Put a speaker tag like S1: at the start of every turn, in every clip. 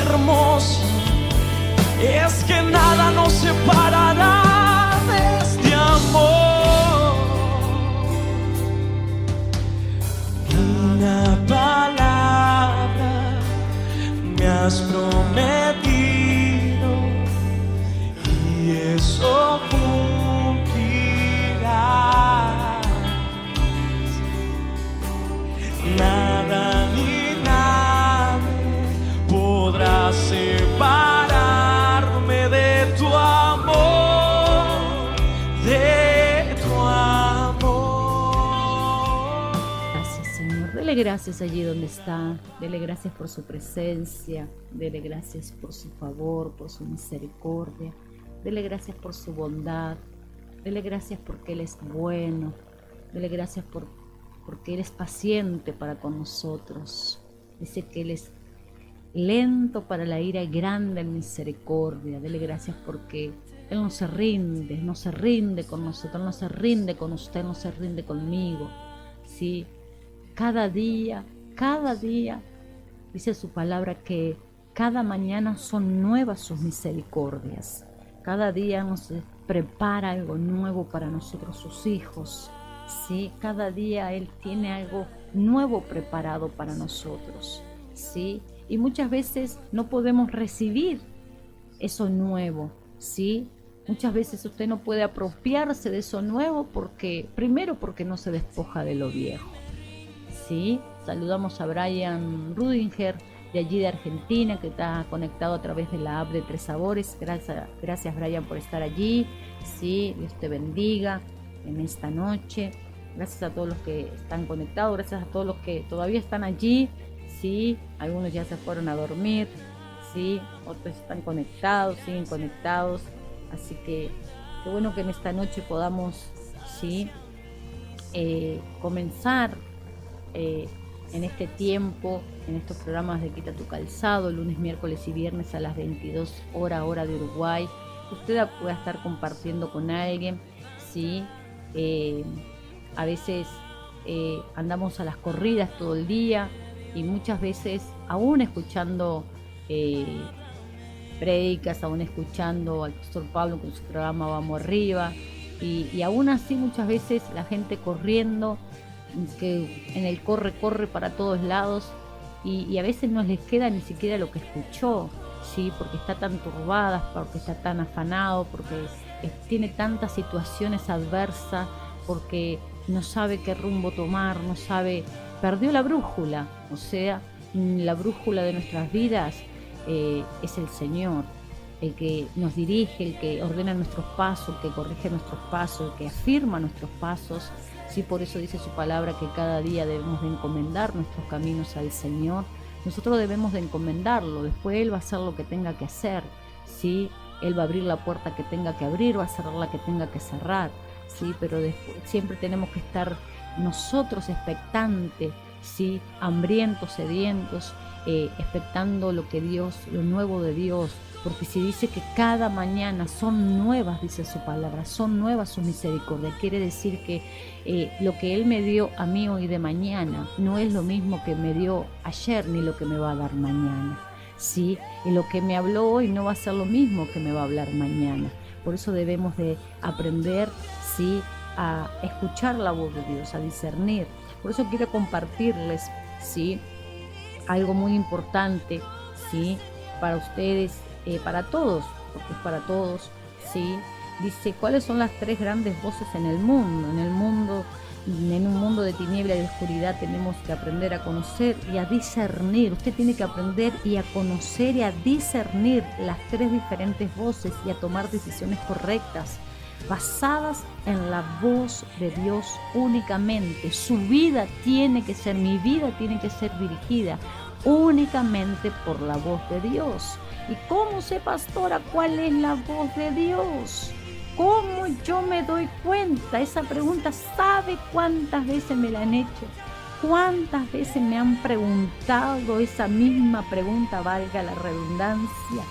S1: hermoso es que nada nos separará de este amor. Una palabra me has prometido y eso cumplirás. Nada ni nadie podrá separarme de tu amor, de tu amor.
S2: Gracias, Señor. Dele gracias allí donde está. Dele gracias por su presencia. Dele gracias por su favor, por su misericordia. Dele gracias por su bondad. Dele gracias porque Él es bueno. Dele gracias porque Él es paciente para con nosotros. Dice que Él es lento para la ira y grande en misericordia. Dele gracias porque Él no se rinde con nosotros, no se rinde con usted, no se rinde conmigo. ¿Sí? Cada día, dice su palabra que cada mañana son nuevas sus misericordias. Cada día nos prepara algo nuevo para nosotros, sus hijos. ¿Sí? Cada día Él tiene algo nuevo preparado para nosotros. ¿Sí? Y muchas veces no podemos recibir eso nuevo. ¿Sí? Muchas veces usted no puede apropiarse de eso nuevo primero porque no se despoja de lo viejo. ¿Sí? Saludamos a Brian Rudinger de allí de Argentina, que está conectado a través de la app de Tres Sabores. Gracias Brian por estar allí. ¿Sí? Dios te bendiga en esta noche. Gracias a todos los que están conectados, gracias a todos los que todavía están allí. Sí, algunos ya se fueron a dormir, sí, otros están conectados, siguen conectados. Así que qué bueno que en esta noche podamos, sí, comenzar en este tiempo, en estos programas de Quita tu Calzado, lunes, miércoles y viernes a las 22 horas, hora de Uruguay. Usted pueda estar compartiendo con alguien, sí. A veces andamos a las corridas todo el día y muchas veces aún escuchando prédicas, aún escuchando al pastor Pablo con su programa Vamos Arriba, y aún así muchas veces la gente corriendo, que en el corre para todos lados, y a veces no les queda ni siquiera lo que escuchó, ¿sí? Porque está tan turbada, porque está tan afanado, porque tiene tantas situaciones adversas, porque no sabe qué rumbo tomar, perdió la brújula. O sea, la brújula de nuestras vidas es el Señor, el que nos dirige, el que ordena nuestros pasos, el que corrige nuestros pasos, el que afirma nuestros pasos. Sí, por eso dice su palabra que cada día debemos de encomendar nuestros caminos al Señor. Nosotros debemos de encomendarlo, después Él va a hacer lo que tenga que hacer, ¿sí? Él va a abrir la puerta que tenga que abrir, va a cerrar la que tenga que cerrar. Sí, pero siempre tenemos que estar nosotros expectantes, ¿sí? Hambrientos, sedientos, expectando lo nuevo de Dios, porque si dice que cada mañana son nuevas, dice su palabra, son nuevas sus misericordias, quiere decir que lo que Él me dio a mí hoy de mañana no es lo mismo que me dio ayer ni lo que me va a dar mañana, ¿sí? Y lo que me habló hoy no va a ser lo mismo que me va a hablar mañana. Por eso debemos de aprender, ¿sí?, a escuchar la voz de Dios, a discernir. Por eso quiero compartirles, ¿sí?, algo muy importante, ¿sí?, para ustedes, para todos, porque es para todos, ¿sí? Dice, ¿cuáles son las tres grandes voces en el mundo? En un mundo de tiniebla y de oscuridad tenemos que aprender a conocer y a discernir. Usted tiene que aprender y a conocer y a discernir las tres diferentes voces y a tomar decisiones correctas, basadas en la voz de Dios únicamente. Mi vida tiene que ser dirigida únicamente por la voz de Dios. ¿Y cómo sé, pastora, cuál es la voz de Dios? ¿Cómo yo me doy cuenta? Esa pregunta, ¿sabe cuántas veces me la han hecho? ¿Cuántas veces me han preguntado esa misma pregunta, valga la redundancia?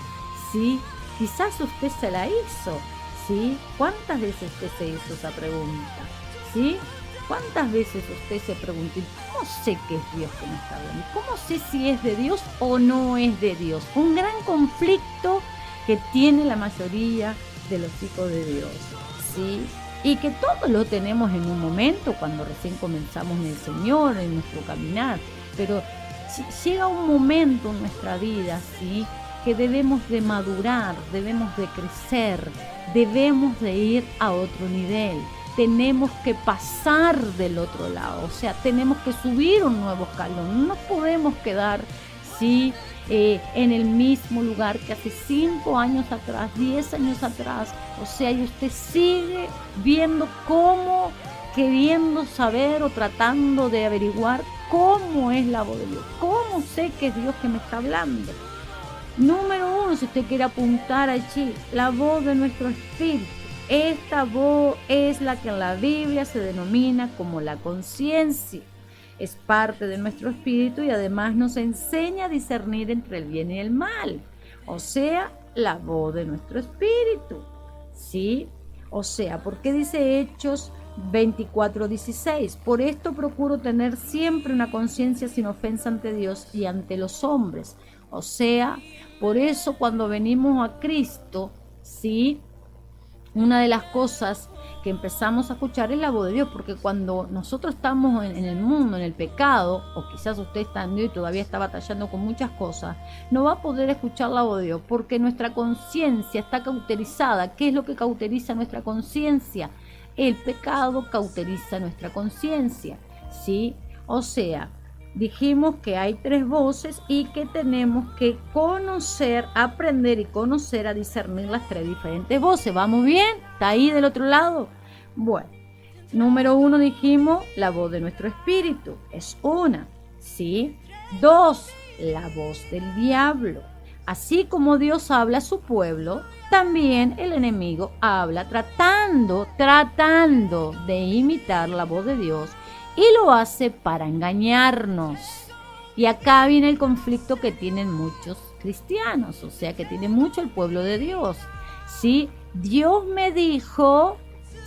S2: ¿Sí? Quizás usted se la hizo, ¿sí? ¿Cuántas veces usted se hizo esa pregunta? ¿Sí? ¿Cuántas veces usted se pregunta, ¿cómo sé que es Dios que me está hablando? ¿Cómo sé si es de Dios o no es de Dios? Un gran conflicto que tiene la mayoría de los hijos de Dios, ¿sí? Y que todos lo tenemos en un momento cuando recién comenzamos en el Señor, en nuestro caminar. Pero llega un momento en nuestra vida, ¿sí?, que debemos de madurar, debemos de crecer, debemos de ir a otro nivel. Tenemos que pasar del otro lado, o sea, tenemos que subir un nuevo escalón. No podemos quedar, ¿sí?, en el mismo lugar que hace 5 años atrás, 10 años atrás. O sea, y usted sigue viendo cómo, queriendo saber o tratando de averiguar cómo es la voz de Dios. ¿Cómo sé que es Dios que me está hablando? Número 1, si usted quiere apuntar allí, la voz de nuestro espíritu. Esta voz es la que en la Biblia se denomina como la conciencia. Es parte de nuestro espíritu y además nos enseña a discernir entre el bien y el mal. O sea, la voz de nuestro espíritu. ¿Sí? O sea, ¿por qué dice Hechos 24:16? Por esto procuro tener siempre una conciencia sin ofensa ante Dios y ante los hombres. O sea, por eso cuando venimos a Cristo, ¿sí?, una de las cosas que empezamos a escuchar es la voz de Dios, porque cuando nosotros estamos en el mundo, en el pecado, o quizás usted está en Dios y todavía está batallando con muchas cosas, no va a poder escuchar la voz de Dios, porque nuestra conciencia está cauterizada. ¿Qué es lo que cauteriza nuestra conciencia? El pecado cauteriza nuestra conciencia, ¿sí? O sea, dijimos que hay 3 voces y que tenemos que conocer, aprender y conocer a discernir las 3 diferentes voces. ¿Vamos bien? ¿Está ahí del otro lado? Bueno, número 1 dijimos la voz de nuestro espíritu. Es una, ¿sí? 2, la voz del diablo. Así como Dios habla a su pueblo, también el enemigo habla tratando de imitar la voz de Dios. Y lo hace para engañarnos. Y acá viene el conflicto que tienen muchos cristianos, o sea, que tiene mucho el pueblo de Dios. ¿Sí? Dios me dijo,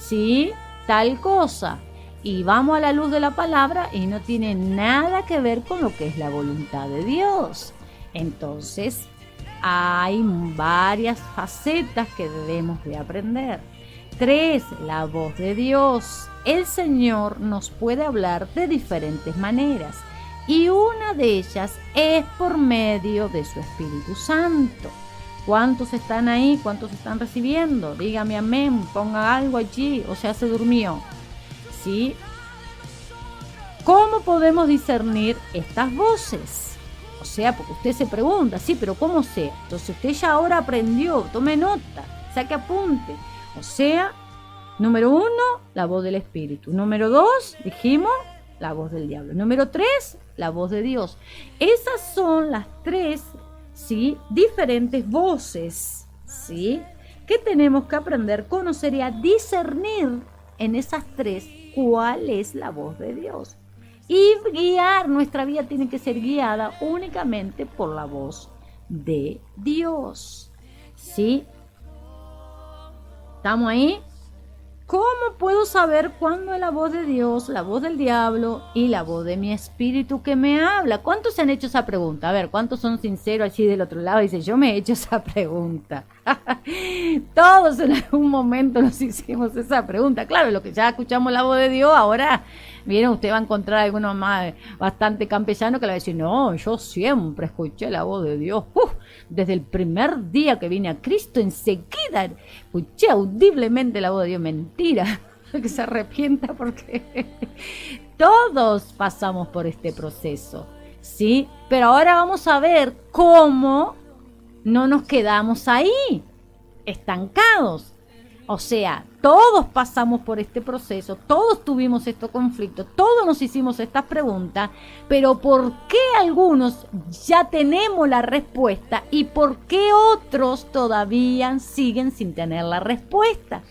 S2: ¿sí?, tal cosa. Y vamos a la luz de la palabra y no tiene nada que ver con lo que es la voluntad de Dios. Entonces, hay varias facetas que debemos de aprender. 3, la voz de Dios. El Señor nos puede hablar de diferentes maneras y una de ellas es por medio de su Espíritu Santo. ¿Cuántos están ahí? ¿Cuántos están recibiendo? Dígame amén, ponga algo allí, o sea, se durmió. ¿Sí? ¿Cómo podemos discernir estas voces? O sea, porque usted se pregunta, sí, pero ¿cómo sé? Entonces usted ya ahora aprendió, tome nota, saque apunte. O sea, número 1, la voz del Espíritu. Número 2, dijimos, la voz del diablo. Número 3, la voz de Dios. Esas son las 3, ¿sí?, diferentes voces, ¿sí?, que tenemos que aprender, conocer y a discernir en esas 3 cuál es la voz de Dios. Y guiar, nuestra vida tiene que ser guiada únicamente por la voz de Dios. ¿Sí? ¿Estamos ahí? ¿Cómo puedo saber cuándo es la voz de Dios, la voz del diablo y la voz de mi espíritu que me habla? ¿Cuántos se han hecho esa pregunta? A ver, ¿cuántos son sinceros allí del otro lado? Dice, yo me he hecho esa pregunta. Todos en algún momento nos hicimos esa pregunta. Claro, lo que ya escuchamos la voz de Dios, ahora, miren, usted va a encontrar algunos más bastante campechanos que le va a decir, no, yo siempre escuché la voz de Dios. Desde el primer día que vine a Cristo, enseguida escuché audiblemente la voz de Dios. Mentira, que se arrepienta porque todos pasamos por este proceso, ¿sí? Pero ahora vamos a ver cómo no nos quedamos ahí, estancados. O sea, todos pasamos por este proceso, todos tuvimos estos conflictos, todos nos hicimos estas preguntas, pero ¿por qué algunos ya tenemos la respuesta y por qué otros todavía siguen sin tener la respuesta?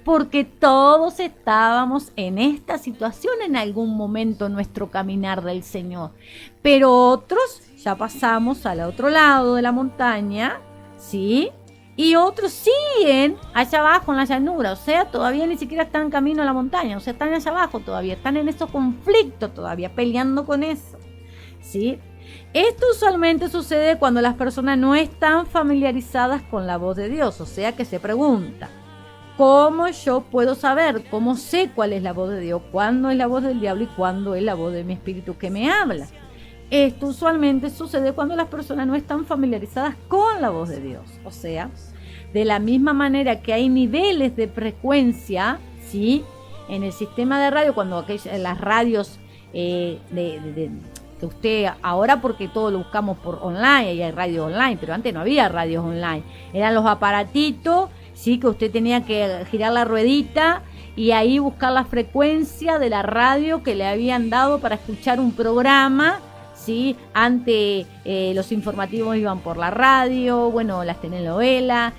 S2: Porque todos estábamos en esta situación en algún momento en nuestro caminar del Señor, pero otros ya pasamos al otro lado de la montaña, ¿sí?, Y otros siguen allá abajo en la llanura, o sea, todavía ni siquiera están en camino a la montaña, o sea, están allá abajo todavía, están en esos conflictos todavía, peleando con eso, ¿sí? Esto usualmente sucede cuando las personas no están familiarizadas con la voz de Dios, o sea, que se pregunta, ¿cómo yo puedo saber? ¿Cómo sé cuál es la voz de Dios? ¿Cuándo es la voz del diablo y cuándo es la voz de mi espíritu que me habla? Esto usualmente sucede cuando las personas no están familiarizadas con la voz de Dios. O sea, de la misma manera que hay niveles de frecuencia, ¿sí? En el sistema de radio, cuando las radios que usted, ahora porque todo lo buscamos por online, y hay radio online, pero antes no había radios online. Eran los aparatitos, ¿sí? Que usted tenía que girar la ruedita y ahí buscar la frecuencia de la radio que le habían dado para escuchar un programa, ¿sí? Antes los informativos iban por la radio, bueno, las telenovelas,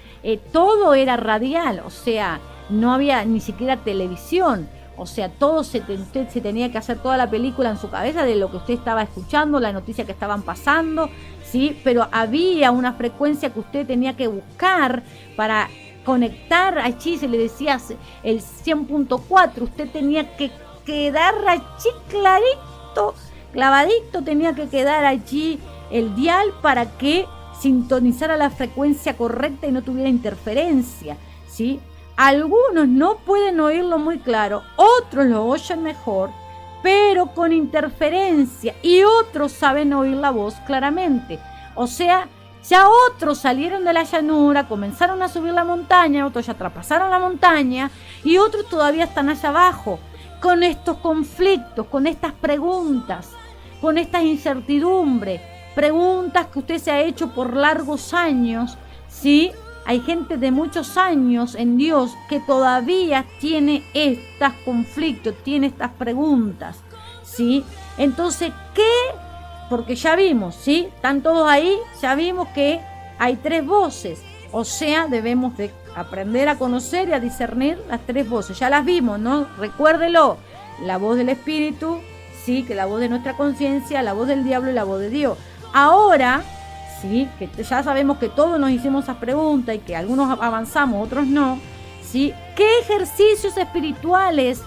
S2: todo era radial, o sea, no había ni siquiera televisión, o sea, todo usted se tenía que hacer toda la película en su cabeza de lo que usted estaba escuchando, la noticia que estaban pasando, ¿sí? Pero había una frecuencia que usted tenía que buscar para conectar allí, se le decía el 100.4, usted tenía que quedar allí clarito, clavadito, tenía que quedar allí el dial para que sintonizara la frecuencia correcta y no tuviera interferencia, ¿sí? Algunos no pueden oírlo muy claro, otros lo oyen mejor, pero con interferencia, y otros saben oír la voz claramente. O sea, ya otros salieron de la llanura, comenzaron a subir la montaña, otros ya traspasaron la montaña, y otros todavía están allá abajo, con estos conflictos, con estas preguntas, con estas incertidumbres, preguntas que usted se ha hecho por largos años, ¿sí? Hay gente de muchos años en Dios que todavía tiene estos conflictos, tiene estas preguntas, ¿sí? Entonces, ¿qué? Porque ya vimos, ¿sí? Están todos ahí, ya vimos que hay 3 voces, o sea, debemos de aprender a conocer y a discernir las 3 voces, ya las vimos, ¿no? Recuérdelo, la voz del Espíritu, sí, que la voz de nuestra conciencia, la voz del diablo y la voz de Dios. Ahora, sí, que ya sabemos que todos nos hicimos esas preguntas y que algunos avanzamos, otros no, ¿sí? ¿Qué ejercicios espirituales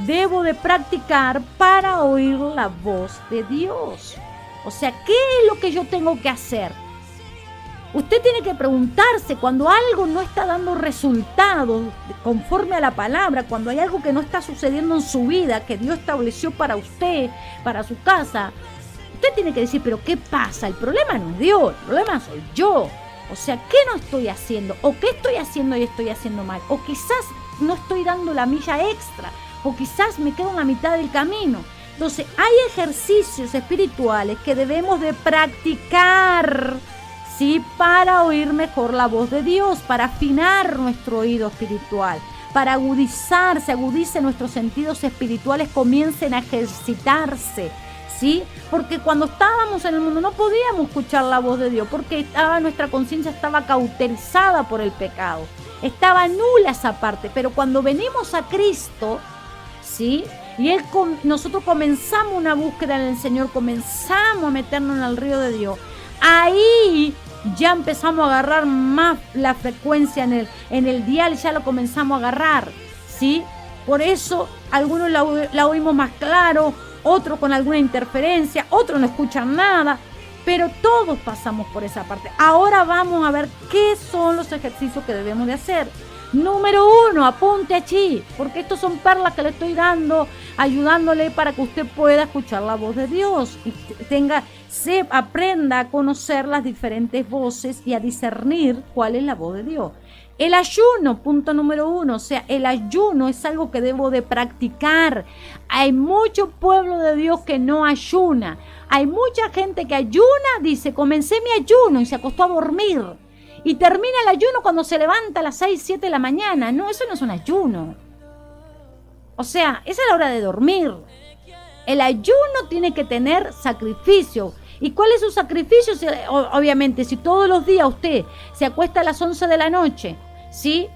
S2: debo de practicar para oír la voz de Dios? O sea, ¿qué es lo que yo tengo que hacer? Usted tiene que preguntarse cuando algo no está dando resultados conforme a la palabra, cuando hay algo que no está sucediendo en su vida, que Dios estableció para usted, para su casa. Usted tiene que decir, pero ¿qué pasa? El problema no es Dios, el problema soy yo. O sea, ¿qué no estoy haciendo? ¿O qué estoy haciendo y estoy haciendo mal? O quizás no estoy dando la milla extra, o quizás me quedo en la mitad del camino. Entonces, hay ejercicios espirituales que debemos de practicar, ¿sí? Para oír mejor la voz de Dios, para afinar nuestro oído espiritual, para agudizarse, agudice nuestros sentidos espirituales, comiencen a ejercitarse, ¿sí? Porque cuando estábamos en el mundo no podíamos escuchar la voz de Dios, porque nuestra conciencia estaba cauterizada por el pecado, estaba nula esa parte, pero cuando venimos a Cristo, ¿sí? Y nosotros comenzamos una búsqueda en el Señor, comenzamos a meternos en el río de Dios, ahí ya empezamos a agarrar más la frecuencia en el dial, ya lo comenzamos a agarrar, ¿sí? Por eso algunos la oímos más claro, otros con alguna interferencia, otros no escuchan nada, pero todos pasamos por esa parte. Ahora vamos a ver qué son los ejercicios que debemos de hacer. Número 1, apunte allí, porque estos son perlas que le estoy dando, ayudándole para que usted pueda escuchar la voz de Dios y aprenda a conocer las diferentes voces y a discernir cuál es la voz de Dios. El ayuno, punto número 1, o sea, el ayuno es algo que debo de practicar. Hay mucho pueblo de Dios que no ayuna. Hay mucha gente que ayuna, dice, comencé mi ayuno y se acostó a dormir. Y termina el ayuno cuando se levanta a las 6, 7 de la mañana. No, eso no es un ayuno. O sea, esa es la hora de dormir. El ayuno tiene que tener sacrificio. ¿Y cuál es su sacrificio? Obviamente, si todos los días usted se acuesta a las 11 de la noche, ¿sí?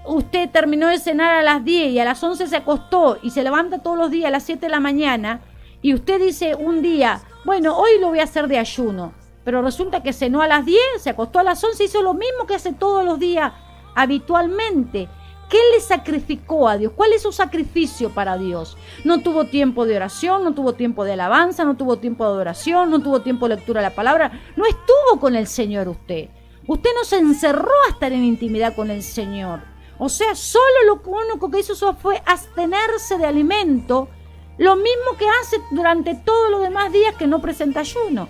S2: Usted terminó de cenar a las 10 y a las 11 se acostó y se levanta todos los días a las 7 de la mañana y usted dice un día, bueno, hoy lo voy a hacer de ayuno. pero resulta que cenó a las 10, se acostó a las 11, hizo lo mismo que hace todos los días habitualmente. ¿Qué le sacrificó a Dios? ¿Cuál es su sacrificio para Dios? No tuvo tiempo de oración, no tuvo tiempo de alabanza, no tuvo tiempo de adoración, no tuvo tiempo de lectura de la palabra. No estuvo con el Señor usted. Usted no se encerró a estar en intimidad con el Señor. O sea, solo lo único que hizo fue abstenerse de alimento, lo mismo que hace durante todos los demás días que no presenta ayuno.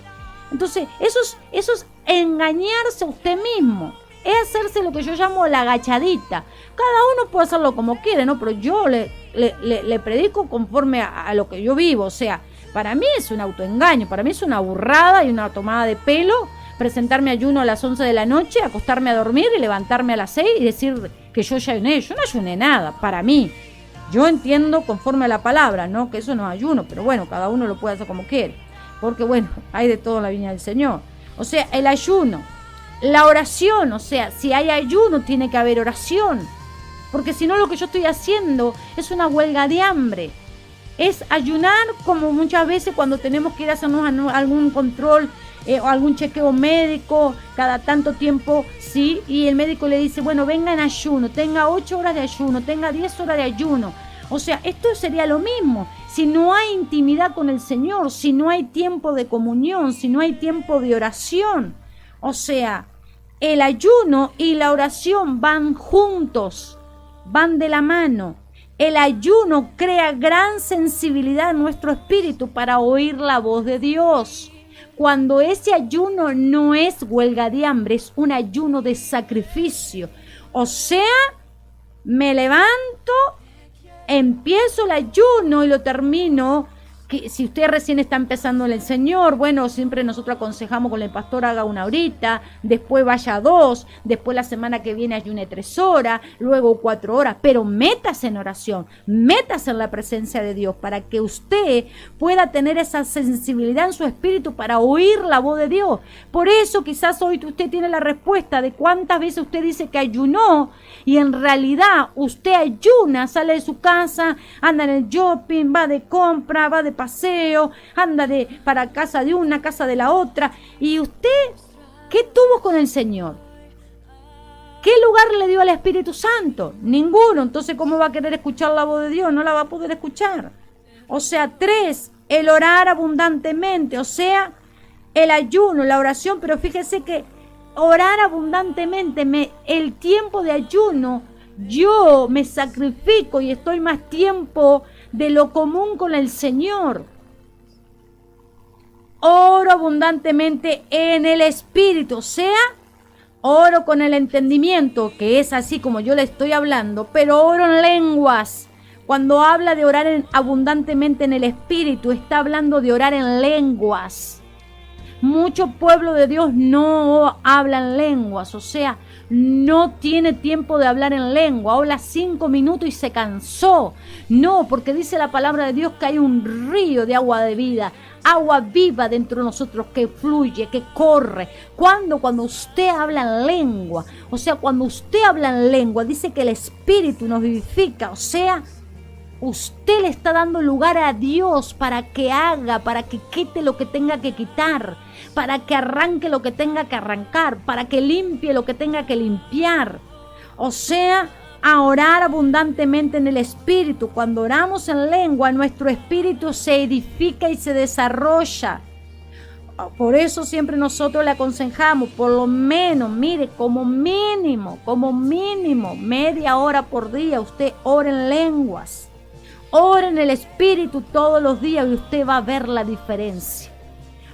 S2: Entonces, eso es engañarse a usted mismo. Es hacerse lo que yo llamo la agachadita. Cada uno puede hacerlo como quiere, ¿no? Pero yo le predico conforme a lo que yo vivo. O sea, para mí es un autoengaño, para mí es una burrada y una tomada de pelo presentarme ayuno a las 11 de la noche, acostarme a dormir y levantarme a las 6 y decir que yo ya ayuné. Yo no ayuné nada, para mí. Yo entiendo conforme a la palabra, ¿no? Que eso no es ayuno, pero bueno, cada uno lo puede hacer como quiere. Porque bueno, hay de todo en la viña del Señor. O sea, el ayuno, la oración, o sea, si hay ayuno tiene que haber oración. Porque si no, lo que yo estoy haciendo es una huelga de hambre. Es ayunar como muchas veces cuando tenemos que ir a hacernos algún control o algún chequeo médico cada tanto tiempo, sí, y el médico le dice, bueno, venga en ayuno, tenga 8 horas de ayuno, tenga 10 horas de ayuno. O sea, esto sería lo mismo. Si no hay intimidad con el Señor, si no hay tiempo de comunión, si no hay tiempo de oración, o sea, el ayuno y la oración van juntos, van de la mano. El ayuno crea gran sensibilidad en nuestro espíritu para oír la voz de Dios. Cuando ese ayuno no es huelga de hambre, es un ayuno de sacrificio. O sea, me levanto, empiezo el ayuno y lo termino. Que si usted recién está empezando en el Señor, bueno, siempre nosotros aconsejamos con el pastor haga 1 horita, después vaya a 2, después la semana que viene ayune 3 horas, luego 4 horas, pero métase en oración, métase en la presencia de Dios para que usted pueda tener esa sensibilidad en su espíritu para oír la voz de Dios. Por eso quizás hoy usted tiene la respuesta de cuántas veces usted dice que ayunó y en realidad usted ayuna, sale de su casa, anda en el shopping, va de compra, va de paseo, anda para casa de una, casa de la otra. ¿Y usted qué tuvo con el Señor? ¿Qué lugar le dio al Espíritu Santo? Ninguno. Entonces, ¿cómo va a querer escuchar la voz de Dios? No la va a poder escuchar. O sea, 3, el orar abundantemente, o sea, el ayuno, la oración, pero fíjese que orar abundantemente, el tiempo de ayuno, yo me sacrifico y estoy más tiempo de lo común con el Señor. Oro abundantemente en el Espíritu, o sea, oro con el entendimiento, que es así como yo le estoy hablando, pero oro en lenguas. Cuando habla de orar abundantemente en el Espíritu, está hablando de orar en lenguas. Mucho pueblo de Dios no habla en lenguas, o sea, no tiene tiempo de hablar en lengua, habla 5 minutos y se cansó. No, porque dice la palabra de Dios que hay un río de agua de vida, agua viva dentro de nosotros que fluye, que corre. Cuando usted habla en lengua, o sea, cuando usted habla en lengua, dice que el Espíritu nos vivifica, o sea, usted le está dando lugar a Dios para que haga, para que quite lo que tenga que quitar, para que arranque lo que tenga que arrancar, para que limpie lo que tenga que limpiar. O sea, a orar abundantemente en el Espíritu. Cuando oramos en lengua, nuestro espíritu se edifica y se desarrolla. Por eso siempre nosotros le aconsejamos, por lo menos, mire, como mínimo, media hora por día, usted ora en lenguas. Ora en el Espíritu todos los días y usted va a ver la diferencia.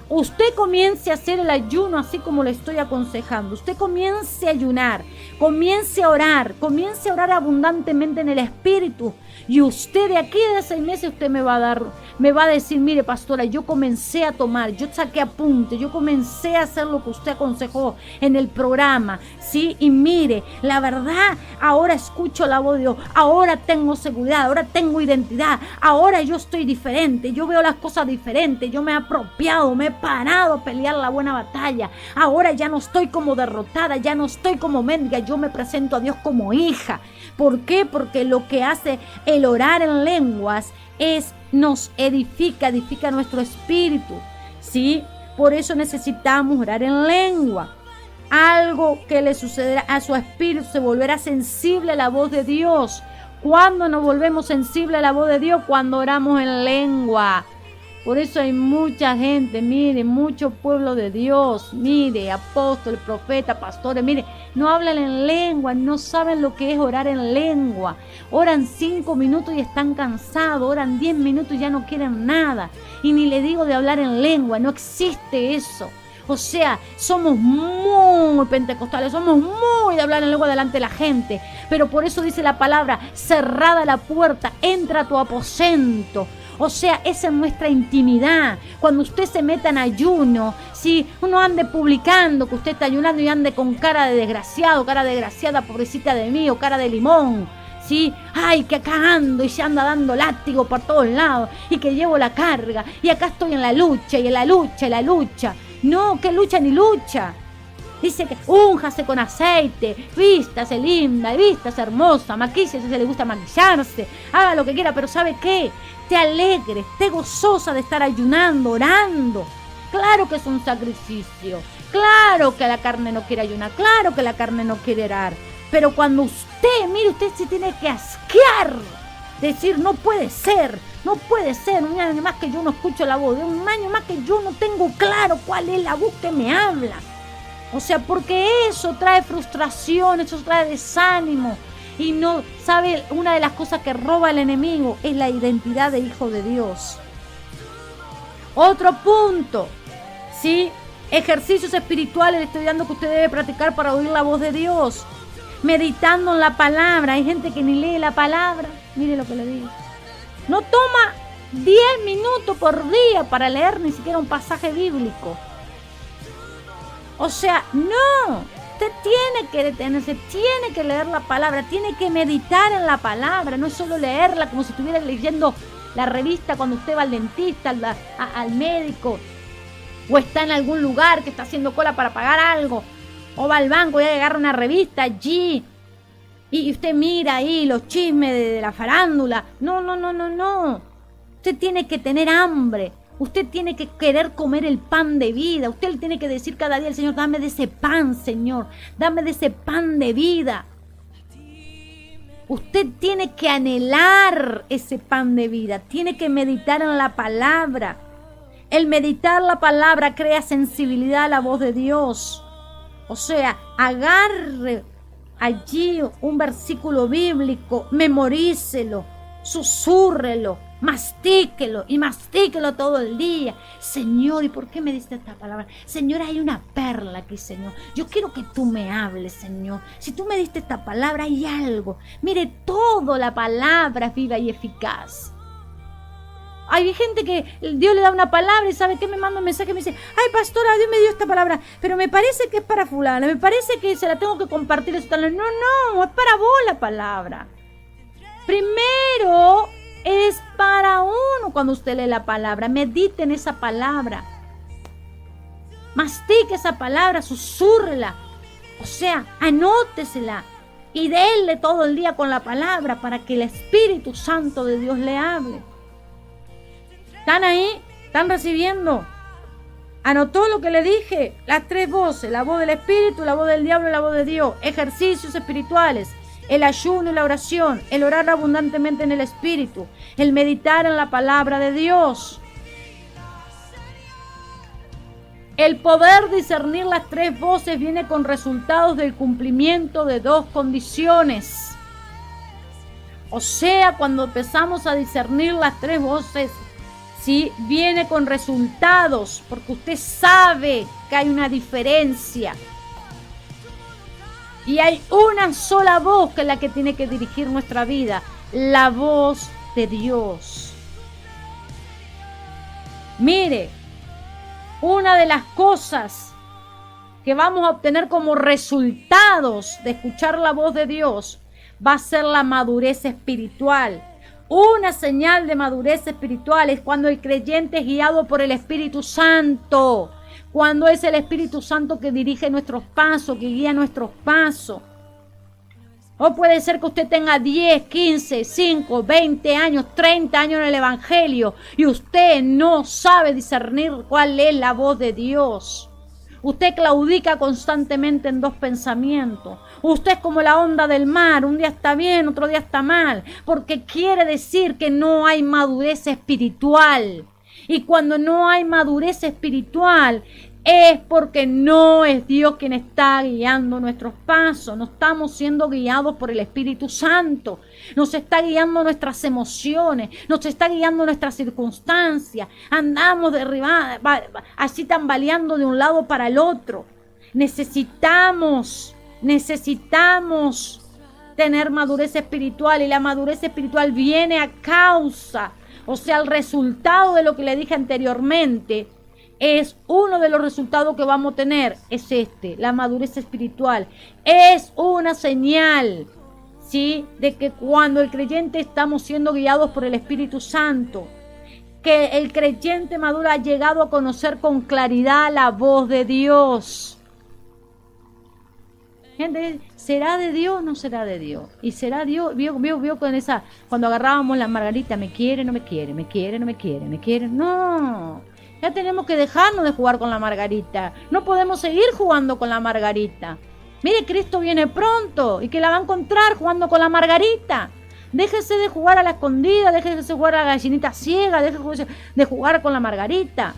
S2: Usted comience a hacer el ayuno así como le estoy aconsejando. Usted comience a ayunar, comience a orar abundantemente en el Espíritu. Y usted de aquí de 6 meses usted me va a decir, mire pastora, yo comencé a tomar, yo saqué apunte, yo comencé a hacer lo que usted aconsejó en el programa, ¿sí? Y mire, la verdad, ahora escucho la voz de Dios, ahora tengo seguridad, ahora tengo identidad, ahora yo estoy diferente, yo veo las cosas diferentes, yo me he apropiado, me he parado a pelear la buena batalla, ahora ya no estoy como derrotada, ya no estoy como mendiga, yo me presento a Dios como hija. ¿Por qué? Porque lo que hace el orar en lenguas nos edifica nuestro espíritu, ¿sí? Por eso necesitamos orar en lengua. Algo que le sucederá a su espíritu, se volverá sensible a la voz de Dios. ¿Cuándo nos volvemos sensibles a la voz de Dios? Cuando oramos en lengua. Por eso hay mucha gente, mire, mucho pueblo de Dios, mire, apóstoles, profetas, pastores, mire, no hablan en lengua, no saben lo que es orar en lengua. Oran 5 minutos y están cansados, oran 10 minutos y ya no quieren nada. Y ni le digo de hablar en lengua, no existe eso. O sea, somos muy pentecostales, somos muy de hablar en lengua delante de la gente. Pero por eso dice la palabra, cerrada la puerta, entra a tu aposento. O sea, esa es nuestra intimidad. Cuando usted se meta en ayuno, si uno ande publicando que usted está ayunando y ande con cara de desgraciado, cara de desgraciada, pobrecita de mí, o cara de limón, ¿sí? Ay, que acá ando y se anda dando látigo por todos lados y que llevo la carga y acá estoy en la lucha y en la lucha y la lucha. No, que lucha ni lucha. Dice que únjase con aceite, vístase linda, vístase hermosa, maquíllese si le gusta maquillarse, haga lo que quiera, pero ¿sabe qué? Te alegre, esté gozosa de estar ayunando, orando. Claro que es un sacrificio, claro que la carne no quiere ayunar, claro que la carne no quiere orar, pero cuando usted, mire, usted se tiene que asquear, decir no puede ser, un año más que yo no escucho la voz, un año más que yo no tengo claro cuál es la voz que me habla. O sea, porque eso trae frustración, eso trae desánimo. Y no, ¿sabe? Una de las cosas que roba el enemigo es la identidad de hijo de Dios. Otro punto, ¿sí? Ejercicios espirituales le estoy dando que usted debe practicar para oír la voz de Dios. Meditando en la palabra. Hay gente que ni lee la palabra. Mire lo que le digo. No toma 10 minutos por día para leer ni siquiera un pasaje bíblico. O sea, no. Usted tiene que detenerse, tiene que leer la palabra, tiene que meditar en la palabra. No es solo leerla como si estuviera leyendo la revista cuando usted va al dentista, al médico, o está en algún lugar que está haciendo cola para pagar algo, o va al banco y agarra una revista allí y usted mira ahí los chismes de la farándula. No. Usted tiene que tener hambre. Usted tiene que querer comer el pan de vida. Usted le tiene que decir cada día al Señor, dame de ese pan, Señor. Dame de ese pan de vida. Usted tiene que anhelar ese pan de vida. Tiene que meditar en la palabra. El meditar la palabra crea sensibilidad a la voz de Dios. O sea, agarre allí un versículo bíblico, memorícelo, susúrrelo, mastíquelo y mastíquelo todo el día. Señor, ¿y por qué me diste esta palabra? Señor, hay una perla aquí, Señor. Yo quiero que tú me hables, Señor. Si tú me diste esta palabra, hay algo. Mire, toda la palabra es viva y eficaz. Hay gente que Dios le da una palabra y ¿sabe qué? Me manda un mensaje y me dice, ay, pastora, Dios me dio esta palabra, pero me parece que es para fulana, me parece que se la tengo que compartir. No, es para vos la palabra. Primero es para uno cuando usted lee la palabra. Medite en esa palabra. Mastique esa palabra, susúrrela. O sea, anótesela y déle todo el día con la palabra para que el Espíritu Santo de Dios le hable. ¿Están ahí? ¿Están recibiendo? ¿Anotó lo que le dije? Las 3 voces, la voz del Espíritu, la voz del diablo y la voz de Dios. Ejercicios espirituales. El ayuno y la oración, el orar abundantemente en el Espíritu, el meditar en la palabra de Dios. El poder discernir las 3 voces viene con resultados del cumplimiento de 2 condiciones. O sea, cuando empezamos a discernir las 3 voces, sí, viene con resultados, porque usted sabe que hay una diferencia. Y hay una sola voz que es la que tiene que dirigir nuestra vida, la voz de Dios. Mire, una de las cosas que vamos a obtener como resultados de escuchar la voz de Dios va a ser la madurez espiritual. Una señal de madurez espiritual es cuando el creyente es guiado por el Espíritu Santo. Cuando es el Espíritu Santo que dirige nuestros pasos, que guía nuestros pasos. O puede ser que usted tenga 10, 15, 5, 20 años, 30 años en el Evangelio y usted no sabe discernir cuál es la voz de Dios. Usted claudica constantemente en dos pensamientos. Usted es como la onda del mar, un día está bien, otro día está mal, porque quiere decir que no hay madurez espiritual. Y cuando no hay madurez espiritual, es porque no es Dios quien está guiando nuestros pasos. No estamos siendo guiados por el Espíritu Santo. Nos está guiando nuestras emociones, nos está guiando nuestras circunstancias. Andamos derribados, así tambaleando de un lado para el otro. Necesitamos tener madurez espiritual, y la madurez espiritual viene a causa, o sea, el resultado de lo que le dije anteriormente. Es uno de los resultados que vamos a tener, es la madurez espiritual. Es una señal, ¿sí?, de que cuando el creyente estamos siendo guiados por el Espíritu Santo, que el creyente maduro ha llegado a conocer con claridad la voz de Dios. Gente, ¿será de Dios o no será de Dios? Y será Dios, vio con esa, cuando agarrábamos la margarita, me quiere, no me quiere, me quiere, no me quiere, me quiere, no. Ya tenemos que dejarnos de jugar con la margarita. No podemos seguir jugando con la margarita. Mire, Cristo viene pronto y que la va a encontrar jugando con la margarita. Déjese de jugar a la escondida, déjese de jugar a la gallinita ciega, déjese de jugar con la margarita.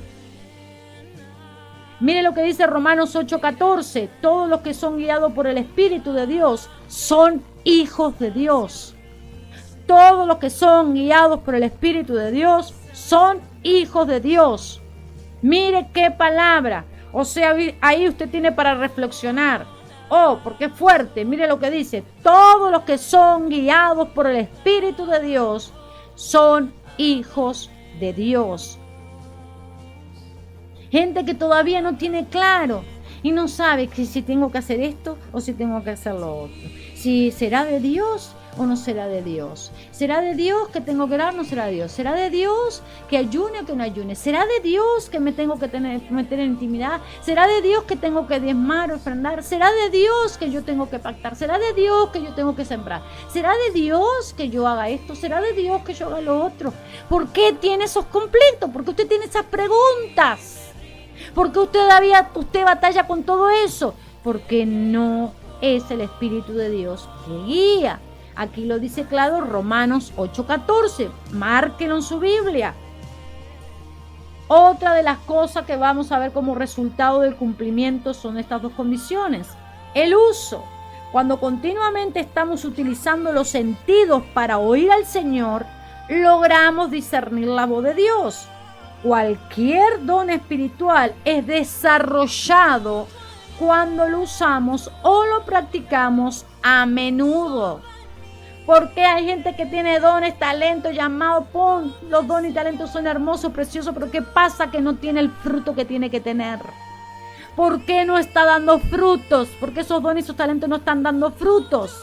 S2: Mire lo que dice Romanos 8:14. Todos los que son guiados por el Espíritu de Dios son hijos de Dios. Todos los que son guiados por el Espíritu de Dios son hijos de Dios. Mire qué palabra. O sea, ahí usted tiene para reflexionar. Oh, porque es fuerte. Mire lo que dice. Todos los que son guiados por el Espíritu de Dios son hijos de Dios. Gente que todavía no tiene claro y no sabe que si tengo que hacer esto o si tengo que hacer lo otro. Si será de Dios o no será de Dios. ¿Será de Dios que tengo que orar o no será de Dios? ¿Será de Dios que ayune o que no ayune? ¿Será de Dios que me tengo que meter en intimidad? ¿Será de Dios que tengo que diezmar o ofrendar? ¿Será de Dios que yo tengo que pactar? ¿Será de Dios que yo tengo que sembrar? ¿Será de Dios que yo haga esto? ¿Será de Dios que yo haga lo otro? ¿Por qué tiene esos conflictos? Porque usted tiene esas preguntas. Porque usted batalla con todo eso. Porque no es el Espíritu de Dios que guía. Aquí lo dice claro Romanos 8:14. Márquenlo en su Biblia. Otra de las cosas que vamos a ver como resultado del cumplimiento son estas dos condiciones. El uso. Cuando continuamente estamos utilizando los sentidos para oír al Señor, logramos discernir la voz de Dios. Cualquier don espiritual es desarrollado cuando lo usamos o lo practicamos a menudo. Porque hay gente que tiene dones, talentos, llamados, los dones y talentos son hermosos, preciosos, pero ¿qué pasa? Que no tiene el fruto que tiene que tener. ¿Por qué no está dando frutos? ¿Por qué esos dones y esos talentos no están dando frutos?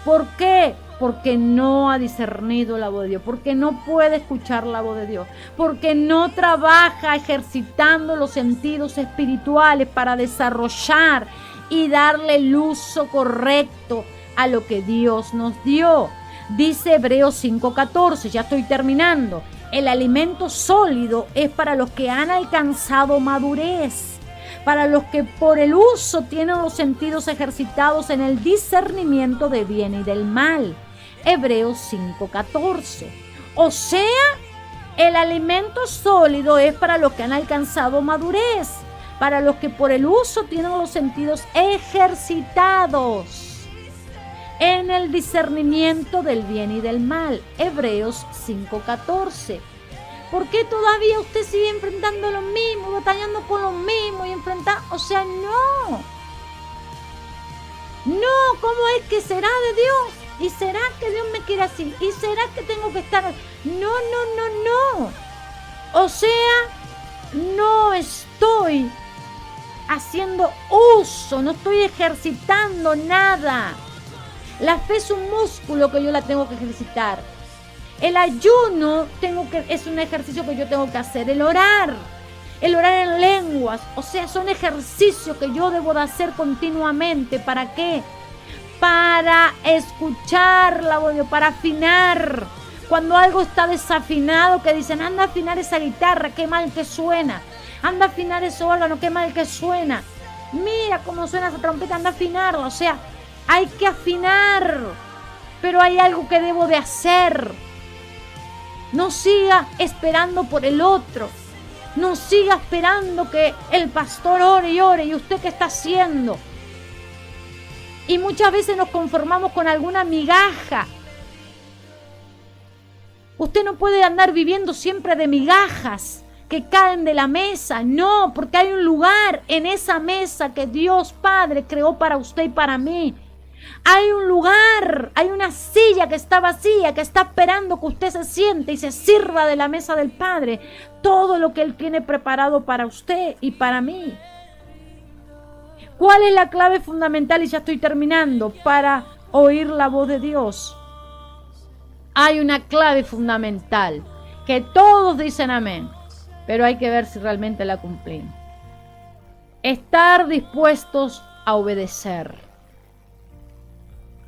S2: ¿Por qué? Porque no ha discernido la voz de Dios, porque no puede escuchar la voz de Dios, porque no trabaja ejercitando los sentidos espirituales para desarrollar y darle el uso correcto a lo que Dios nos dio. Dice Hebreos 5:14, ya estoy terminando. El alimento sólido es para los que han alcanzado madurez, para los que por el uso tienen los sentidos ejercitados en el discernimiento de bien y del mal. Hebreos 5:14. O sea, el alimento sólido es para los que han alcanzado madurez, para los que por el uso tienen los sentidos ejercitados en el discernimiento del bien y del mal. Hebreos 5:14. ¿Por qué todavía usted sigue enfrentando lo mismo, batallando con lo mismo y enfrentando? O sea, no. No, ¿cómo es que será de Dios? ¿Y será que Dios me quiere así? ¿Y será que tengo que estar? No. O sea, no estoy haciendo uso, no estoy ejercitando nada. La fe es un músculo que yo la tengo que ejercitar. El ayuno es un ejercicio que yo tengo que hacer. El orar en lenguas, o sea, son ejercicios que yo debo de hacer continuamente. ¿Para qué? para escuchar la voz de Dios, para afinar. Cuando algo está desafinado, que dicen, anda a afinar esa guitarra, qué mal que suena. Anda a afinar ese órgano, qué mal que suena. Mira cómo suena esa trompeta, anda a afinarla. O sea, hay que afinar, pero hay algo que debo de hacer. No siga esperando por el otro. No siga esperando que el pastor ore y ore. ¿Y usted qué está haciendo? Y muchas veces nos conformamos con alguna migaja. Usted no puede andar viviendo siempre de migajas que caen de la mesa. No, porque hay un lugar en esa mesa que Dios Padre creó para usted y para mí. Hay un lugar, hay una silla que está vacía, que está esperando que usted se siente y se sirva de la mesa del Padre todo lo que Él tiene preparado para usted y para mí. ¿Cuál es la clave fundamental? Y ya estoy terminando, para oír la voz de Dios. Hay una clave fundamental que todos dicen amén, pero hay que ver si realmente la cumplimos. Estar dispuestos a obedecer.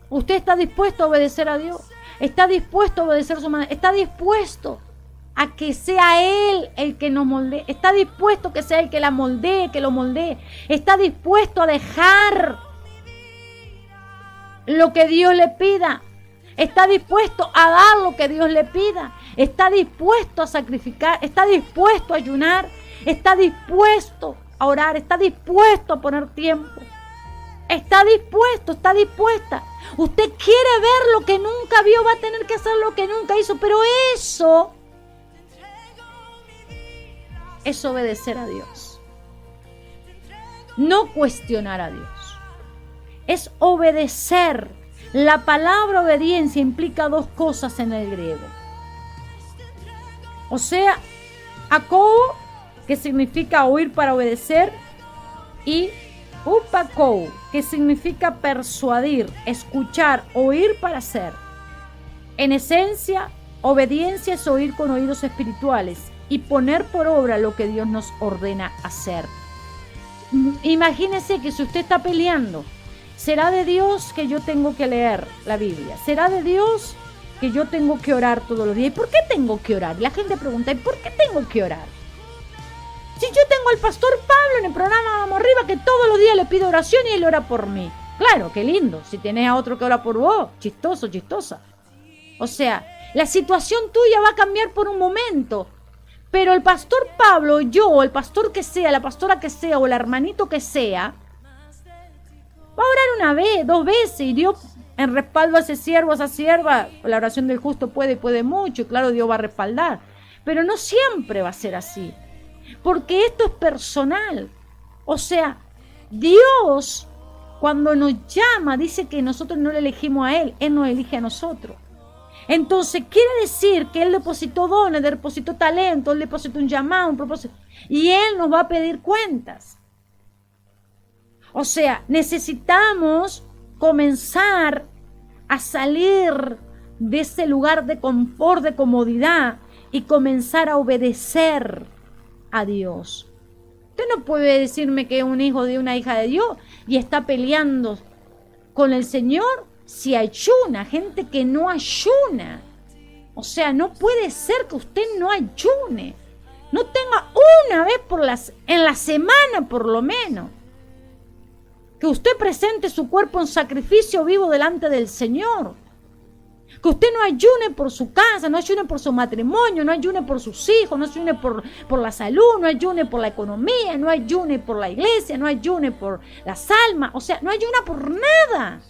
S2: ¿Usted está dispuesto a obedecer a Dios? ¿Está dispuesto a obedecer su mandato? ¿Está dispuesto a que sea Él el que nos moldee? ¿Está dispuesto a que sea el que la moldee, que lo moldee? ¿Está dispuesto a dejar lo que Dios le pida? ¿Está dispuesto a dar lo que Dios le pida? ¿Está dispuesto a sacrificar? ¿Está dispuesto a ayunar? ¿Está dispuesto a orar? ¿Está dispuesto a poner tiempo? ¿Está dispuesto? ¿Está dispuesta? Usted quiere ver lo que nunca vio, va a tener que hacer lo que nunca hizo, pero eso es obedecer a Dios. No cuestionar a Dios. Es obedecer. La palabra obediencia implica dos cosas en el griego. O sea, akou, que significa oír para obedecer, y upakou, que significa persuadir, escuchar, oír para hacer. En esencia, obediencia es oír con oídos espirituales y poner por obra lo que Dios nos ordena hacer. Imagínese que si usted está peleando, ¿será de Dios que yo tengo que leer la Biblia? ¿Será de Dios que yo tengo que orar todos los días? ¿Y por qué tengo que orar? La gente pregunta, ¿y por qué tengo que orar? Si yo tengo al pastor Pablo en el programa Vamos Arriba, que todos los días le pido oración y él ora por mí. Claro, qué lindo. Si tenés a otro que ora por vos, chistoso, chistosa. O sea, la situación tuya va a cambiar por un momento. Pero el pastor Pablo, yo, el pastor que sea, la pastora que sea o el hermanito que sea, va a orar una vez, 2 veces, y Dios en respaldo a ese siervo, a esa sierva, la oración del justo puede y puede mucho, y claro, Dios va a respaldar. Pero no siempre va a ser así, porque esto es personal. O sea, Dios, cuando nos llama, dice que nosotros no le elegimos a Él, Él nos elige a nosotros. Entonces, quiere decir que Él depositó dones, depositó talento, Él depositó un llamado, un propósito, y Él nos va a pedir cuentas. O sea, necesitamos comenzar a salir de ese lugar de confort, de comodidad, y comenzar a obedecer a Dios. Usted no puede decirme que es un hijo de una hija de Dios y está peleando con el Señor si ayuna. Gente que no ayuna. O sea, no puede ser que usted no ayune. No tenga una vez en la semana por lo menos. Que usted presente su cuerpo en sacrificio vivo delante del Señor. Que usted no ayune por su casa, no ayune por su matrimonio, no ayune por sus hijos, no ayune por la salud, no ayune por la economía, no ayune por la iglesia, no ayune por las almas. O sea, no ayuna por nada.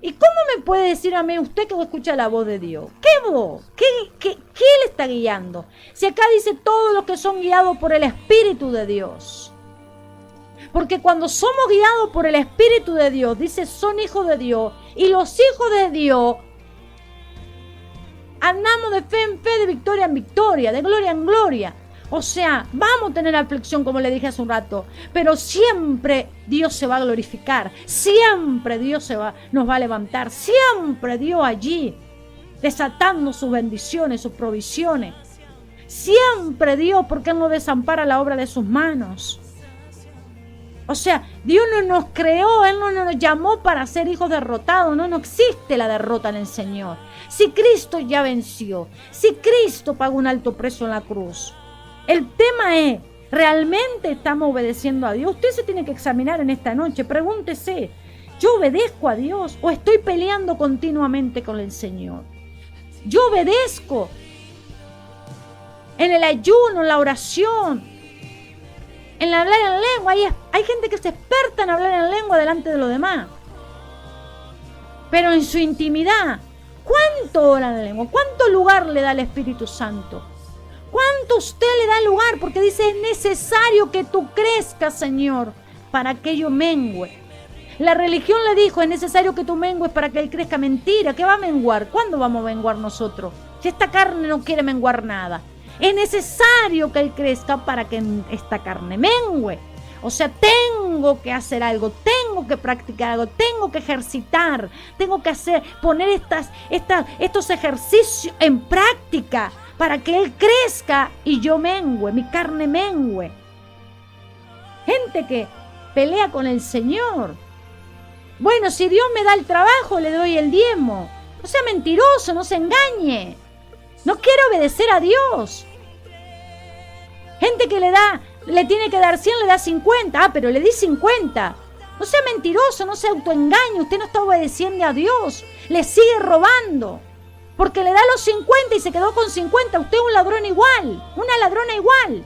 S2: ¿Y cómo me puede decir a mí usted que escucha la voz de Dios? ¿Qué voz? ¿Qué le está guiando? Si acá dice todos los que son guiados por el Espíritu de Dios. Porque cuando somos guiados por el Espíritu de Dios, dice, son hijos de Dios. Y los hijos de Dios andamos de fe en fe, de victoria en victoria, de gloria en gloria. O sea, vamos a tener aflicción, como le dije hace un rato, pero siempre Dios se va a glorificar. Siempre Dios nos va a levantar. Siempre Dios allí, desatando sus bendiciones, sus provisiones. Siempre Dios, porque Él no desampara la obra de sus manos. O sea, Dios no nos creó, Él no nos llamó para ser hijos derrotados. No existe la derrota en el Señor. Si Cristo ya venció, si Cristo pagó un alto precio en la cruz. El tema es, ¿realmente estamos obedeciendo a Dios? Usted se tiene que examinar en esta noche. Pregúntese, ¿yo obedezco a Dios o estoy peleando continuamente con el Señor? Yo obedezco en el ayuno, en la oración, en hablar en lengua. Hay gente que se experta en hablar en lengua delante de los demás. Pero en su intimidad, ¿cuánto ora en lengua? ¿Cuánto lugar le da el Espíritu Santo? ¿Cuánto usted le da lugar? Porque dice, es necesario que tú crezcas, Señor, para que yo mengüe. La religión le dijo, es necesario que tú mengues para que Él crezca. Mentira, ¿qué va a menguar? ¿Cuándo vamos a menguar nosotros? Si esta carne no quiere menguar nada. Es necesario que Él crezca para que esta carne mengue. O sea, tengo que hacer algo, tengo que practicar algo, tengo que ejercitar, tengo que poner estos ejercicios en práctica para que Él crezca y yo mengue, mi carne mengue. Gente que pelea con el Señor. Bueno, si Dios me da el trabajo, le doy el diezmo. No sea mentiroso, no se engañe. No quiere obedecer a Dios. Gente que le tiene que dar 100, le da 50. Ah, pero le di 50. No sea mentiroso, no se autoengañe. Usted no está obedeciendo a Dios. Le sigue robando. Porque le da los 50 y se quedó con 50. Usted es un ladrón igual. Una ladrona igual.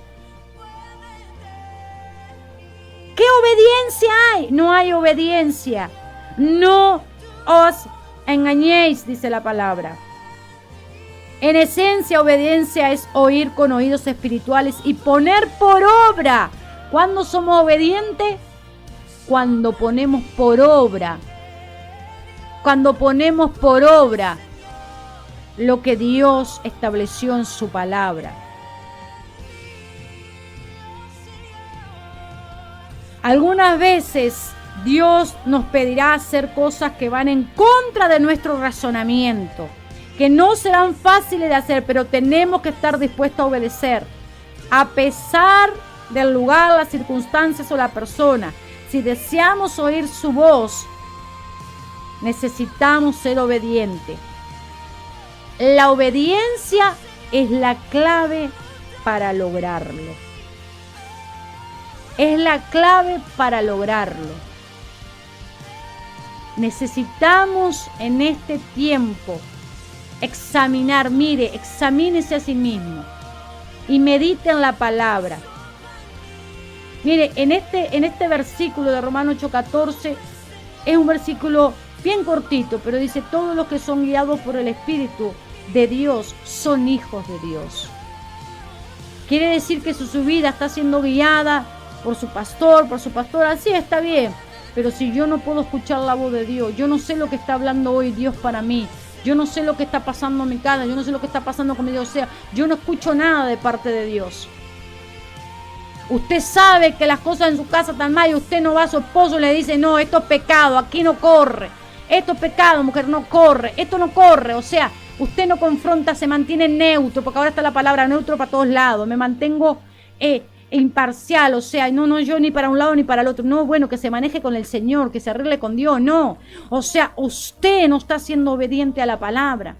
S2: ¿Qué obediencia hay? No hay obediencia. No os engañéis, dice la palabra. En esencia, obediencia es oír con oídos espirituales y poner por obra. ¿Cuándo somos obedientes? Cuando ponemos por obra. Cuando ponemos por obra lo que Dios estableció en su palabra. Algunas veces Dios nos pedirá hacer cosas que van en contra de nuestro razonamiento, que no serán fáciles de hacer, pero tenemos que estar dispuestos a obedecer, a pesar del lugar, las circunstancias o la persona. Si deseamos oír su voz, necesitamos ser obedientes. La obediencia es la clave para lograrlo. Es la clave para lograrlo. Necesitamos en este tiempo examinar, examínese a sí mismo y medite en la palabra. Mire, en este versículo de Romanos 8:14 es un versículo bien cortito, pero dice, todos los que son guiados por el Espíritu de Dios son hijos de Dios. Quiere decir que su vida está siendo guiada por su pastor, por su pastora. Sí, está bien, pero si yo no puedo escuchar la voz de Dios, yo no sé lo que está hablando hoy Dios para mí, yo no sé lo que está pasando en mi casa, yo no sé lo que está pasando con mi Dios, o sea, yo no escucho nada de parte de Dios. Usted sabe que las cosas en su casa están mal y usted no va a su esposo y le dice, no, esto es pecado, aquí no corre, esto es pecado, mujer, no corre, esto no corre. O sea, usted no confronta, se mantiene neutro, porque ahora está la palabra neutro para todos lados. Me mantengo imparcial, o sea, no, yo ni para un lado ni para el otro. No, bueno, que se maneje con el Señor, que se arregle con Dios, no. O sea, usted no está siendo obediente a la palabra.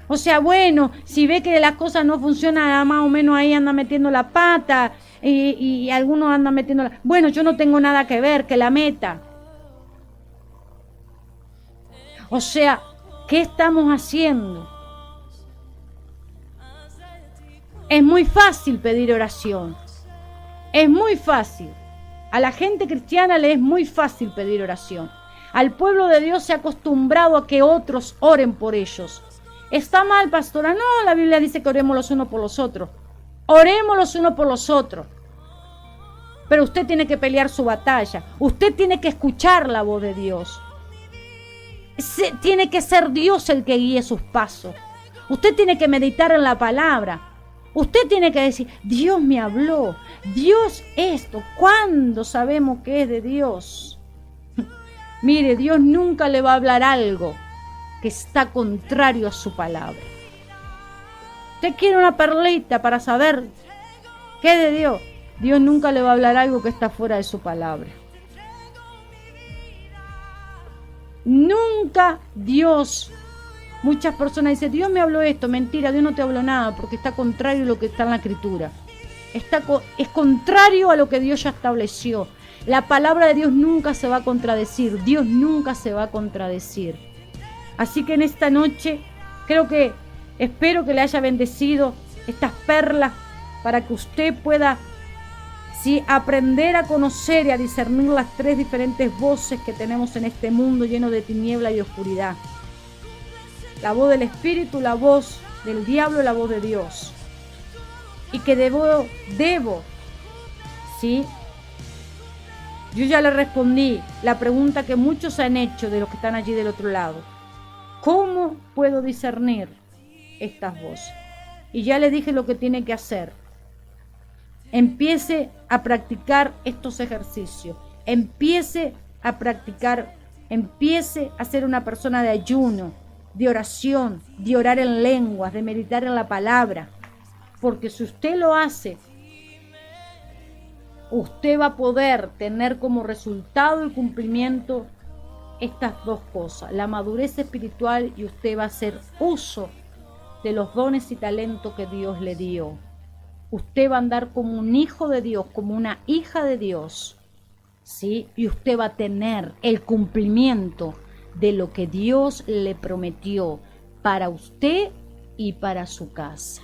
S2: O sea, bueno, si ve que las cosas no funcionan, más o menos ahí anda metiendo la pata y algunos andan metiendo la... Bueno, yo no tengo nada que ver, que la meta. O sea, ¿qué estamos haciendo? Es muy fácil pedir oración. Es muy fácil. A la gente cristiana le es muy fácil pedir oración. Al pueblo de Dios se ha acostumbrado a que otros oren por ellos. ¿Está mal, pastora? No, la Biblia dice que oremos los unos por los otros. Oremos los unos por los otros. Pero usted tiene que pelear su batalla. Usted tiene que escuchar la voz de Dios. Tiene que ser Dios el que guíe sus pasos. Usted tiene que meditar en la palabra. Usted tiene que decir, Dios me habló. Dios esto. ¿Cuándo sabemos que es de Dios? Mire, Dios nunca le va a hablar algo que está contrario a su palabra. Usted quiere una perlita para saber qué es de Dios. Dios nunca le va a hablar algo que está fuera de su palabra. Nunca Dios. Muchas personas dicen, Dios me habló esto. Mentira, Dios no te habló nada porque está contrario a lo que está en la Escritura. Es contrario a lo que Dios ya estableció. La palabra de Dios nunca se va a contradecir. Dios nunca se va a contradecir. Así que en esta noche, espero que le haya bendecido estas perlas para que usted pueda aprender a conocer y a discernir las tres diferentes voces que tenemos en este mundo lleno de tiniebla y oscuridad. La voz del Espíritu, la voz del diablo y la voz de Dios. Y que debo, ¿sí? Yo ya le respondí la pregunta que muchos han hecho de los que están allí del otro lado. ¿Cómo puedo discernir estas voces? Y ya le dije lo que tiene que hacer. Empiece a practicar estos ejercicios. Empiece a practicar, empiece a ser una persona de ayuno, de oración, de orar en lenguas, de meditar en la palabra. Porque si usted lo hace, usted va a poder tener como resultado y cumplimiento estas dos cosas, la madurez espiritual, y usted va a hacer uso de los dones y talentos que Dios le dio. Usted va a andar como un hijo de Dios, como una hija de Dios, ¿sí? Y usted va a tener el cumplimiento de lo que Dios le prometió para usted y para su casa.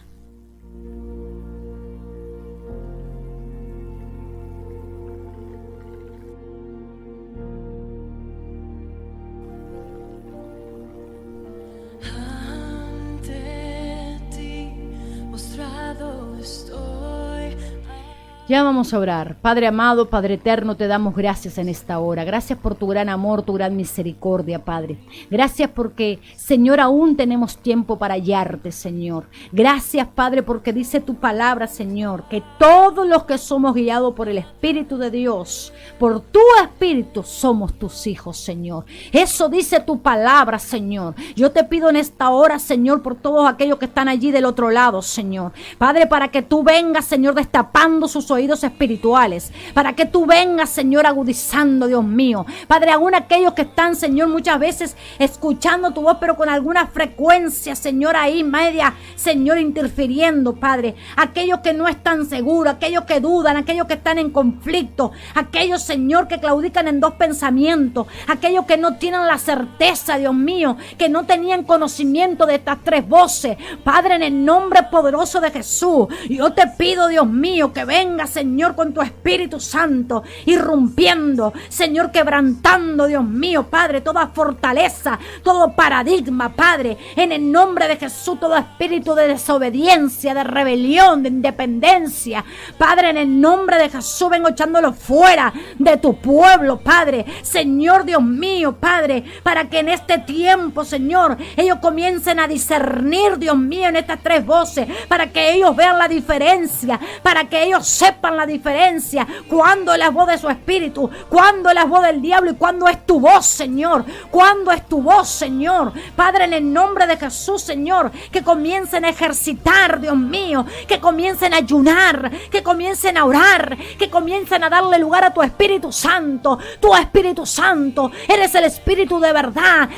S2: Ya vamos a orar. Padre amado, Padre eterno, te damos gracias en esta hora. Gracias por tu gran amor, tu gran misericordia, Padre. Gracias porque, Señor, aún tenemos tiempo para hallarte, Señor. Gracias, Padre, porque dice tu palabra, Señor, que todos los que somos guiados por el Espíritu de Dios, por tu Espíritu, somos tus hijos, Señor. Eso dice tu palabra, Señor. Yo te pido en esta hora, Señor, por todos aquellos que están allí del otro lado, Señor. Padre, para que tú vengas, Señor, destapando sus oídos espirituales, para que tú vengas, Señor, agudizando, Dios mío. Padre, aún aquellos que están, Señor, muchas veces escuchando tu voz, pero con alguna frecuencia, Señor, ahí media, Señor, interfiriendo, Padre. Aquellos que no están seguros, aquellos que dudan, aquellos que están en conflicto, aquellos, Señor, que claudican en dos pensamientos, aquellos que no tienen la certeza, Dios mío, que no tenían conocimiento de estas tres voces. Padre, en el nombre poderoso de Jesús, yo te pido, Dios mío, que venga, Señor, con tu Espíritu Santo, irrumpiendo, Señor, quebrantando, Dios mío, Padre, toda fortaleza, todo paradigma, Padre, en el nombre de Jesús, todo espíritu de desobediencia, de rebelión, de independencia, Padre, en el nombre de Jesús, vengo echándolo fuera de tu pueblo, Padre, Señor, Dios mío, Padre, para que en este tiempo, Señor, ellos comiencen a discernir, Dios mío, en estas tres voces, para que ellos vean la diferencia, para que ellos sepan la diferencia, cuando es la voz de su espíritu, cuando es la voz del diablo y cuando es tu voz, Señor, cuando es tu voz, Señor. Padre, en el nombre de Jesús, Señor, que comiencen a ejercitar, Dios mío, que comiencen a ayunar, que comiencen a orar, que comiencen a darle lugar a tu Espíritu Santo. Tu Espíritu Santo, eres el Espíritu de verdad,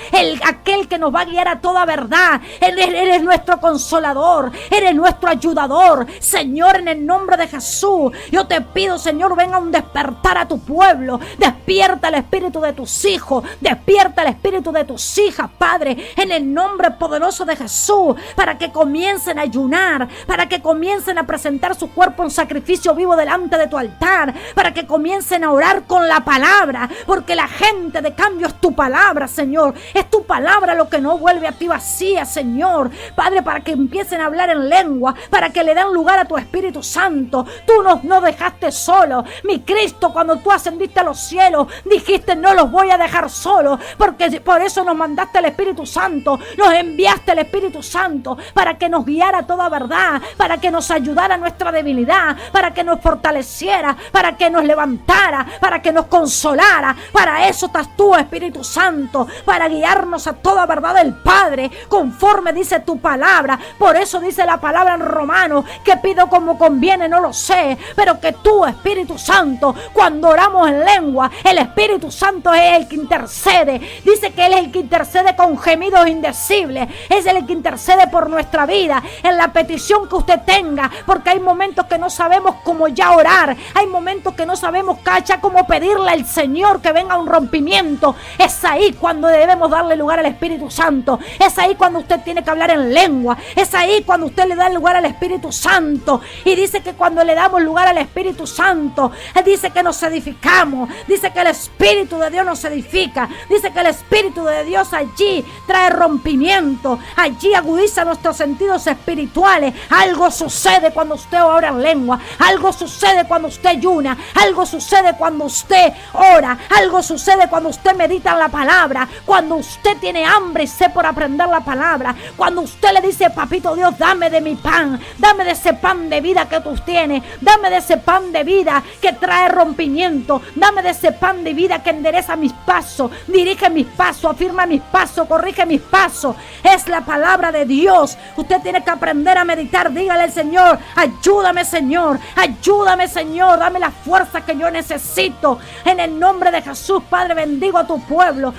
S2: aquel que nos va a guiar a toda verdad. Eres nuestro consolador, eres nuestro ayudador, Señor, en el nombre de Jesús. Yo te pido, Señor, venga un despertar a tu pueblo. Despierta el espíritu de tus hijos, despierta el espíritu de tus hijas, Padre, en el nombre poderoso de Jesús, para que comiencen a ayunar, para que comiencen a presentar su cuerpo en sacrificio vivo delante de tu altar, para que comiencen a orar con la palabra, porque la gente de cambio es tu palabra, Señor. Es tu palabra lo que no vuelve a ti vacía, Señor. Padre, para que empiecen a hablar en lengua, para que le den lugar a tu Espíritu Santo. Tú no dejaste solo. Mi Cristo, cuando tú ascendiste a los cielos, dijiste: no los voy a dejar solos, porque por eso nos mandaste el Espíritu Santo, nos enviaste el Espíritu Santo para que nos guiara a toda verdad, para que nos ayudara a nuestra debilidad, para que nos fortaleciera, para que nos levantara, para que nos consolara. Para eso estás tú, Espíritu Santo, para guiarnos a toda verdad del Padre, conforme dice tu palabra. Por eso dice la palabra en Romanos, que pido como conviene, no lo sé,
S3: pero que tú, Espíritu Santo, cuando oramos en lengua, el Espíritu Santo es el que intercede. Dice que Él es el que intercede con gemidos indecibles, es el que intercede por nuestra vida, en la petición que usted tenga, porque hay momentos que no sabemos cómo ya orar, hay momentos que no sabemos, cacha, cómo pedirle al Señor que venga un rompimiento. Es ahí cuando debemos darle lugar al Espíritu Santo, es ahí cuando usted tiene que hablar en lengua, es ahí cuando usted le da lugar al Espíritu Santo. Y dice que cuando le damos lugar al Espíritu Santo, dice que nos edificamos, dice que el Espíritu de Dios nos edifica, dice que el Espíritu de Dios allí trae rompimiento, allí agudiza nuestros sentidos espirituales. Algo sucede cuando usted ora en lengua, algo sucede cuando usted ayuna, algo sucede cuando usted ora, algo sucede cuando usted medita en la palabra, cuando usted tiene hambre y sed por aprender la palabra, cuando usted le dice: papito Dios, dame de mi pan, dame de ese pan de vida que tú tienes, dame de ese pan de vida que trae rompimiento, dame de ese pan de vida que endereza mis pasos, dirige mis pasos, afirma mis pasos, corrige mis pasos. Es la palabra de Dios. Usted tiene que aprender a meditar. Dígale al Señor: ayúdame, Señor, ayúdame, Señor, dame la fuerza que yo necesito. En el nombre de Jesús, Padre, bendigo a tu pueblo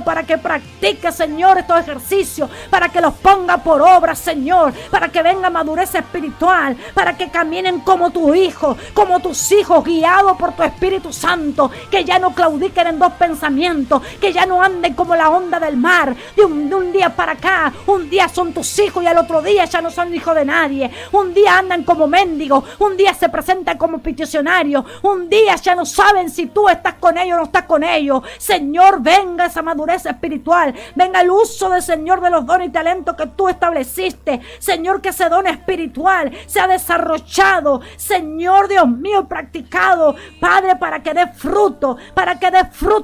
S3: para que practique, Señor, estos ejercicios, para que los ponga por obra, Señor, para que venga madurez espiritual, para que caminen como tu hijo, como tus hijos, guiados por tu Espíritu Santo, que ya no claudiquen en dos pensamientos, que ya no anden como la onda del mar, de un día para acá. Un día son tus hijos y al otro día ya no son hijos de nadie. Un día andan como mendigos, un día se presentan como peticionarios, un día ya no saben si tú estás con ellos o no estás con ellos. Señor, venga esa madurez espiritual, venga el uso del Señor de los dones y talentos que tú estableciste. Señor, que ese don espiritual sea desarrollado, Señor Dios mío, practicado, Padre, para que dé fruto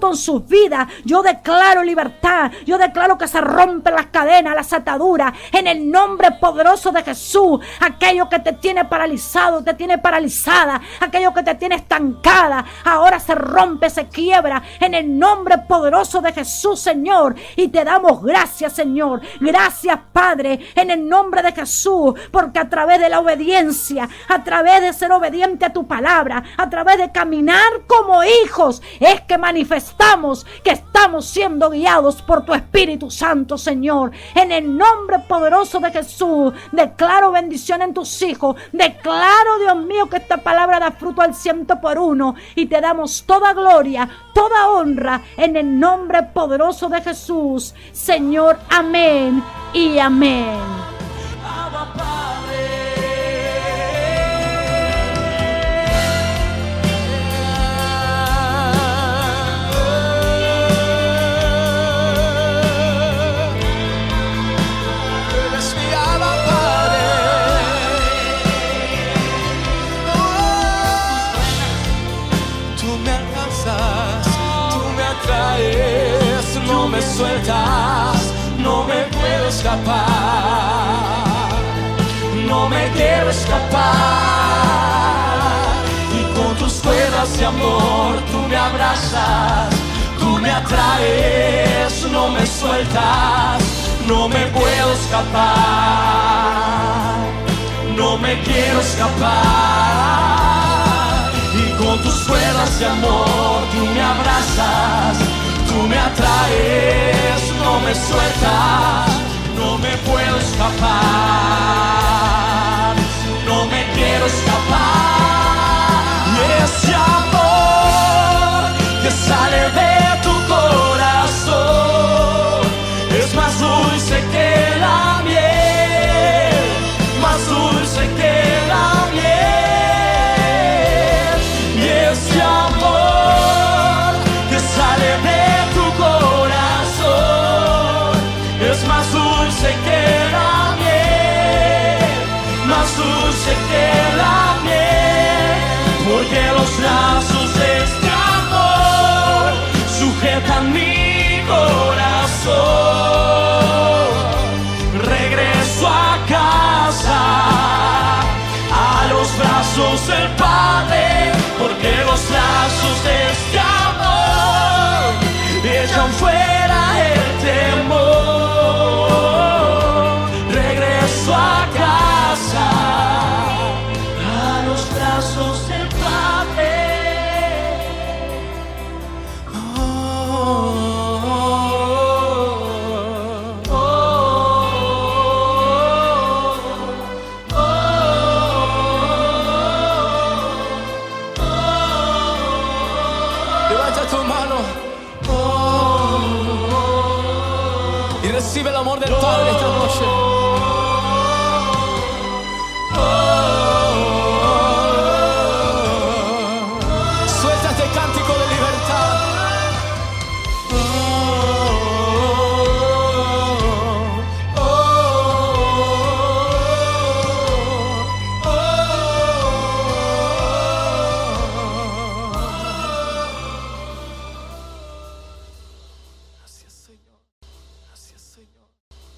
S3: en sus vidas. Yo declaro libertad, yo declaro que se rompen las cadenas, las ataduras, en el nombre poderoso de Jesús. Aquello que te tiene paralizado, te tiene paralizada, aquello que te tiene estancada, ahora se rompe, se quiebra, en el nombre poderoso de Jesús, Señor. Y te damos gracias, Señor. Gracias, Padre, en el nombre de Jesús, porque a través de la obediencia, a través de ser obediente a tu palabra, a través de caminar como hijos, es que manifestamos que estamos siendo guiados por tu Espíritu Santo, Señor. En el nombre poderoso de Jesús, declaro bendición en tus hijos. Declaro, Dios mío, que esta palabra da fruto al 100%, y te damos toda gloria, toda honra, en el nombre poderoso de Jesús, Señor. Amén y amén.
S1: Abba, Padre. Eres mi Abba, Padre. Tú me alcanzas, tú me atraes, no me sueltas, no me puedo escapar, no me quiero escapar. Y con tus cuerdas de amor tú me abrazas, tú me atraes, no me sueltas, no me puedo escapar, no me quiero escapar. Y con tus cuerdas de amor tú me abrazas, tú me atraes, no me sueltas, no me puedo escapar, no me quiero escapar. Y ese amor que sale de tu corazón es más dulce que la miel, más dulce que la miel. Y ese amor que sale de es más dulce que la miel, más dulce que la miel, porque los lazos de este amor sujetan mi corazón. Regreso a casa, a los brazos del Padre, porque los lazos de este amor echan fuera el temor. Regreso a casa, a los brazos y recibe el amor del Padre esta noche.